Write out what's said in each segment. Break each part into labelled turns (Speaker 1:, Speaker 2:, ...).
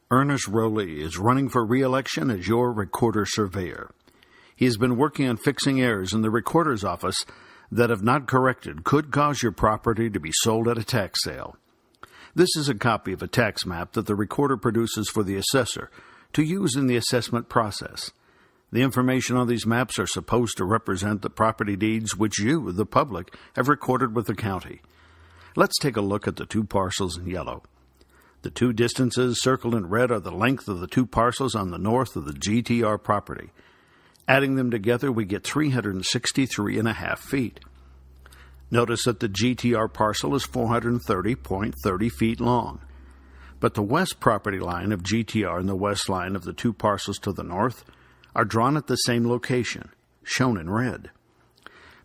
Speaker 1: Ernest Rowley is running for re-election as your recorder surveyor. He has been working on fixing errors in the recorder's office that, if not corrected, could cause your property to be sold at a tax sale. This is a copy of a tax map that the recorder produces for the assessor to use in the assessment process. The information on these maps are supposed to represent the property deeds which you, the public, have recorded with the county. Let's take a look at the two parcels in yellow. The two distances circled in red are the length of the two parcels on the north of the GTR property. Adding them together, we get 363.5 feet. Notice that the GTR parcel is 430.30 feet long. But the west property line of GTR and the west line of the two parcels to the north are drawn at the same location, shown in red.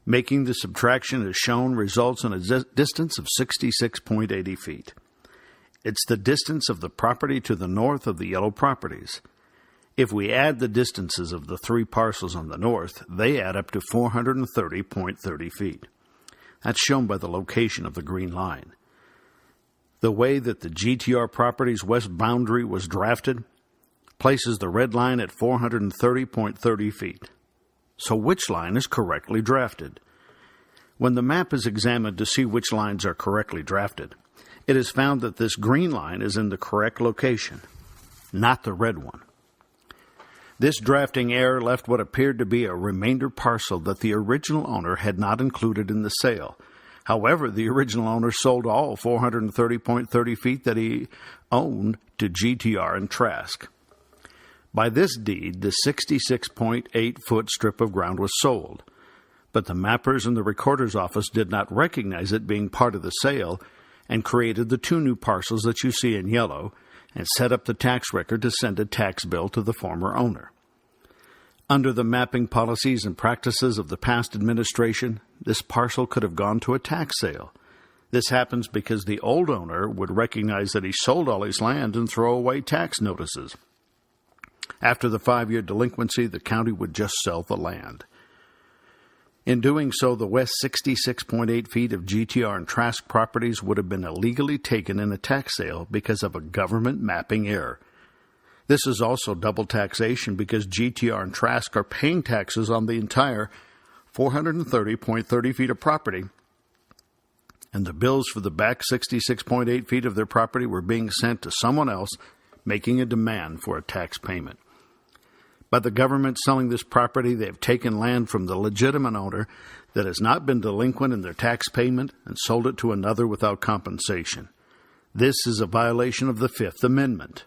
Speaker 1: Making the subtraction as shown results in a distance of 66.80 feet. It's the distance of the property to the north of the yellow properties. If we add the distances of the three parcels on the north, they add up to 430.30 feet. That's shown by the location of the green line. The way that the GTR property's west boundary was drafted places the red line at 430.30 feet. So which line is correctly drafted? When the map is examined to see which lines are correctly drafted, it is found that this green line is in the correct location, not the red one. This drafting error left what appeared to be a remainder parcel that the original owner had not included in the sale. However, the original owner sold all 430.30 feet that he owned to GTR and Trask. By this deed, the 66.8-foot strip of ground was sold, but the mappers in the recorder's office did not recognize it being part of the sale and created the two new parcels that you see in yellow and set up the tax record to send a tax bill to the former owner. Under the mapping policies and practices of the past administration, this parcel could have gone to a tax sale. This happens because the old owner would recognize that he sold all his land and throw away tax notices. After the 5-year delinquency, the county would just sell the land. In doing so, the west 66.8 feet of GTR and Trask properties would have been illegally taken in a tax sale because of a government mapping error. This is also double taxation because GTR and Trask are paying taxes on the entire 430.30 feet of property, and the bills for the back 66.8 feet of their property were being sent to someone else making a demand for a tax payment. By the government selling this property, they have taken land from the legitimate owner that has not been delinquent in their tax payment and sold it to another without compensation. This is a violation of the Fifth Amendment.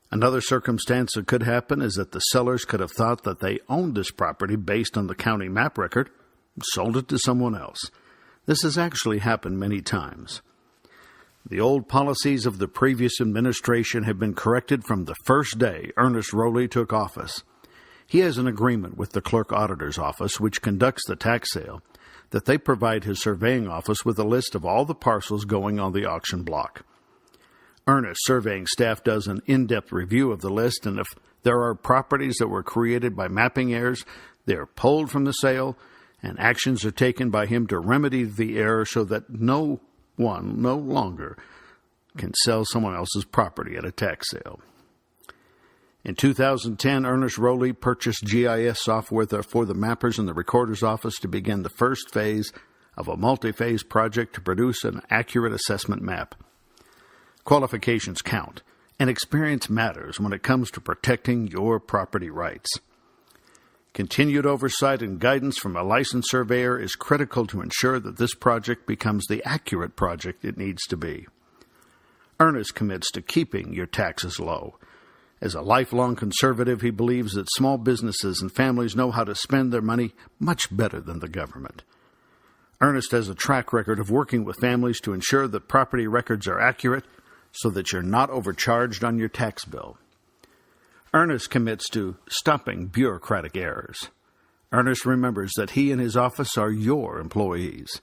Speaker 1: Another circumstance that could happen is that the sellers could have thought that they owned this property based on the county map record and sold it to someone else. This has actually happened many times. The old policies of the previous administration have been corrected from the first day Ernest Rowley took office. He has an agreement with the clerk auditor's office, which conducts the tax sale, that they provide his surveying office with a list of all the parcels going on the auction block. Ernest's surveying staff does an in-depth review of the list, and if there are properties that were created by mapping errors, they are pulled from the sale, and actions are taken by him to remedy the error so that no one no longer can sell someone else's property at a tax sale. In 2010, Ernest Rowley purchased GIS software for the mappers in the recorder's office to begin the first phase of a multi-phase project to produce an accurate assessment map. Qualifications count, and experience matters when it comes to protecting your property rights. Continued oversight and guidance from a licensed surveyor is critical to ensure that this project becomes the accurate project it needs to be. Ernest commits to keeping your taxes low. As a lifelong conservative, he believes that small businesses and families know how to spend their money much better than the government. Ernest has a track record of working with families to ensure that property records are accurate so that you're not overcharged on your tax bill. Ernest commits to stopping bureaucratic errors. Ernest remembers that he and his office are your employees.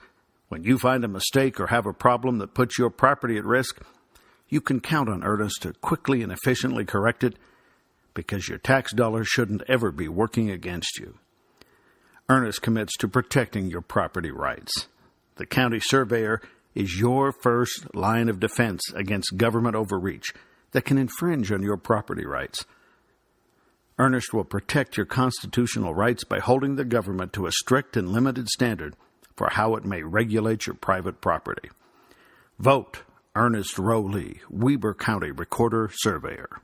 Speaker 1: When you find a mistake or have a problem that puts your property at risk, you can count on Ernest to quickly and efficiently correct it because your tax dollars shouldn't ever be working against you. Ernest commits to protecting your property rights. The county surveyor is your first line of defense against government overreach, that can infringe on your property rights. Ernest will protect your constitutional rights by holding the government to a strict and limited standard for how it may regulate your private property. Vote Ernest Rowley, Weber County Recorder Surveyor.